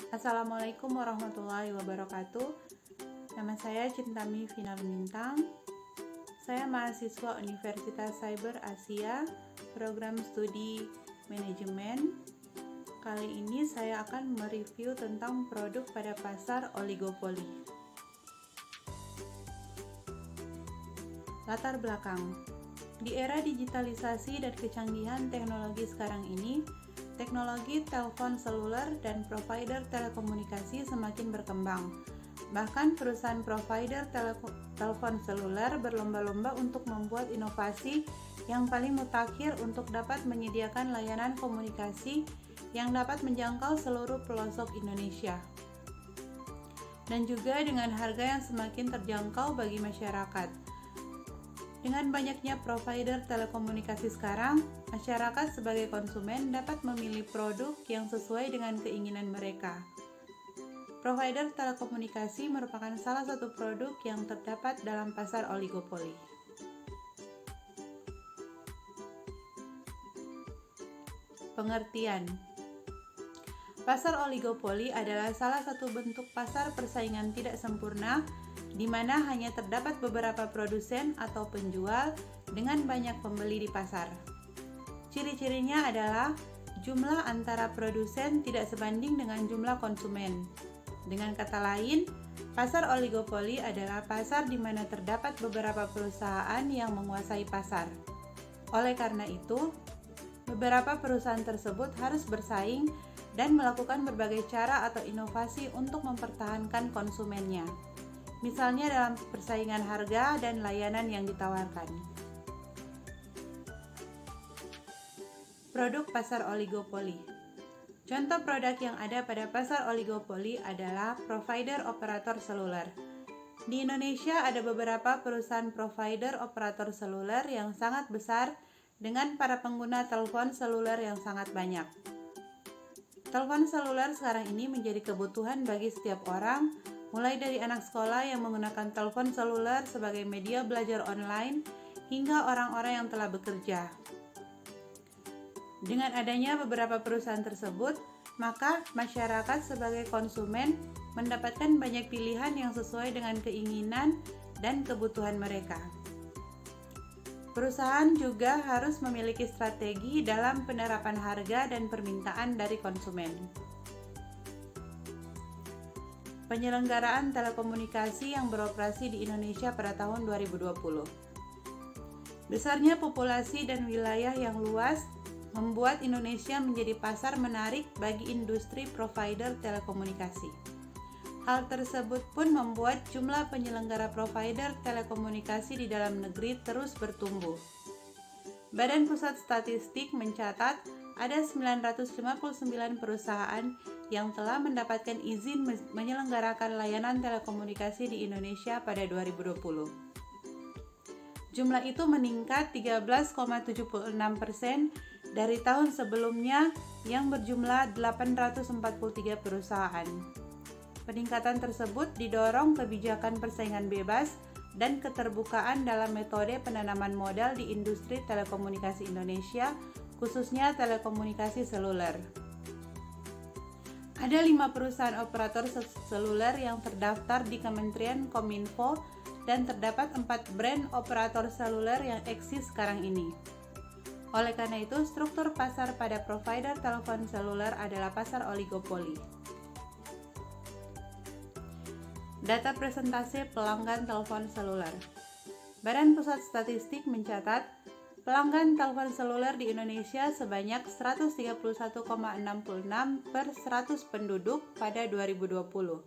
Assalamualaikum warahmatullahi wabarakatuh. Nama saya Cintami Vina Bintang. Saya mahasiswa Universitas Cyber Asia, program studi manajemen. Kali ini saya akan mereview tentang produk pada pasar oligopoli. Latar belakang. Di era digitalisasi dan kecanggihan teknologi sekarang ini, teknologi telepon seluler dan provider telekomunikasi semakin berkembang. Bahkan perusahaan provider telepon seluler berlomba-lomba untuk membuat inovasi yang paling mutakhir untuk dapat menyediakan layanan komunikasi yang dapat menjangkau seluruh pelosok Indonesia. Dan juga dengan harga yang semakin terjangkau bagi masyarakat. Dengan banyaknya provider telekomunikasi sekarang, masyarakat sebagai konsumen dapat memilih produk yang sesuai dengan keinginan mereka. Provider telekomunikasi merupakan salah satu produk yang terdapat dalam pasar oligopoli. Pengertian. Pasar oligopoli adalah salah satu bentuk pasar persaingan tidak sempurna di mana hanya terdapat beberapa produsen atau penjual dengan banyak pembeli di pasar. Ciri-cirinya adalah jumlah antara produsen tidak sebanding dengan jumlah konsumen. Dengan kata lain, pasar oligopoli adalah pasar di mana terdapat beberapa perusahaan yang menguasai pasar. Oleh karena itu, beberapa perusahaan tersebut harus bersaing dan melakukan berbagai cara atau inovasi untuk mempertahankan konsumennya. Misalnya dalam persaingan harga dan layanan yang ditawarkan. Produk pasar oligopoli. Contoh produk yang ada pada pasar oligopoli adalah provider operator seluler. Di Indonesia ada beberapa perusahaan provider operator seluler yang sangat besar dengan para pengguna telepon seluler yang sangat banyak. Telepon seluler sekarang ini menjadi kebutuhan bagi setiap orang, mulai dari anak sekolah yang menggunakan telepon seluler sebagai media belajar online hingga orang-orang yang telah bekerja. Dengan adanya beberapa perusahaan tersebut, maka masyarakat sebagai konsumen mendapatkan banyak pilihan yang sesuai dengan keinginan dan kebutuhan mereka. Perusahaan juga harus memiliki strategi dalam penerapan harga dan permintaan dari konsumen. Penyelenggaraan telekomunikasi yang beroperasi di Indonesia pada tahun 2020. Besarnya populasi dan wilayah yang luas membuat Indonesia menjadi pasar menarik bagi industri provider telekomunikasi. Hal tersebut pun membuat jumlah penyelenggara provider telekomunikasi di dalam negeri terus bertumbuh. Badan Pusat Statistik mencatat ada 959 perusahaan yang telah mendapatkan izin menyelenggarakan layanan telekomunikasi di Indonesia pada 2020. Jumlah itu meningkat 13,76% dari tahun sebelumnya yang berjumlah 843 perusahaan. Peningkatan tersebut didorong kebijakan persaingan bebas dan keterbukaan dalam metode penanaman modal di industri telekomunikasi Indonesia, khususnya telekomunikasi seluler. Ada 5 perusahaan operator seluler yang terdaftar di Kementerian Kominfo dan terdapat 4 brand operator seluler yang eksis sekarang ini. Oleh karena itu, struktur pasar pada provider telepon seluler adalah pasar oligopoli. Data presentase pelanggan telepon seluler. Badan Pusat Statistik mencatat pelanggan telepon seluler di Indonesia sebanyak 131,66 per 100 penduduk pada 2020.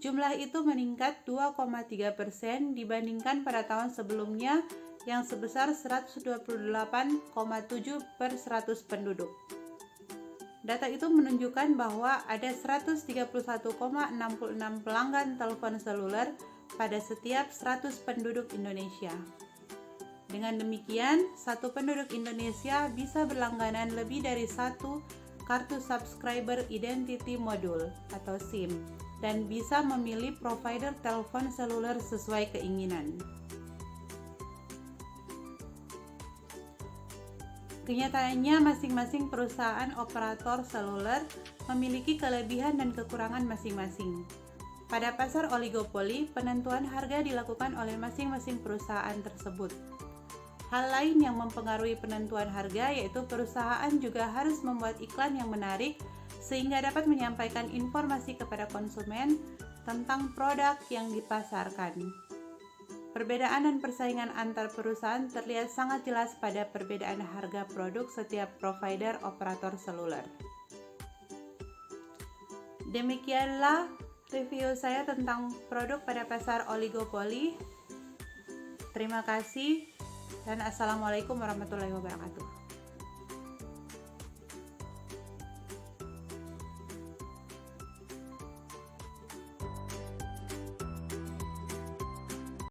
Jumlah itu meningkat 2,3% dibandingkan pada tahun sebelumnya yang sebesar 128,7 per 100 penduduk. Data itu menunjukkan bahwa ada 131,66 pelanggan telepon seluler pada setiap 100 penduduk Indonesia. Dengan demikian, satu penduduk Indonesia bisa berlangganan lebih dari satu kartu subscriber identity module atau SIM dan bisa memilih provider telepon seluler sesuai keinginan. Kenyataannya, masing-masing perusahaan operator seluler memiliki kelebihan dan kekurangan masing-masing. Pada pasar oligopoli, penentuan harga dilakukan oleh masing-masing perusahaan tersebut. Hal lain yang mempengaruhi penentuan harga yaitu perusahaan juga harus membuat iklan yang menarik sehingga dapat menyampaikan informasi kepada konsumen tentang produk yang dipasarkan. Perbedaan dan persaingan antar perusahaan terlihat sangat jelas pada perbedaan harga produk setiap provider operator seluler. Demikianlah review saya tentang produk pada pasar oligopoli. Terima kasih dan assalamualaikum warahmatullahi wabarakatuh.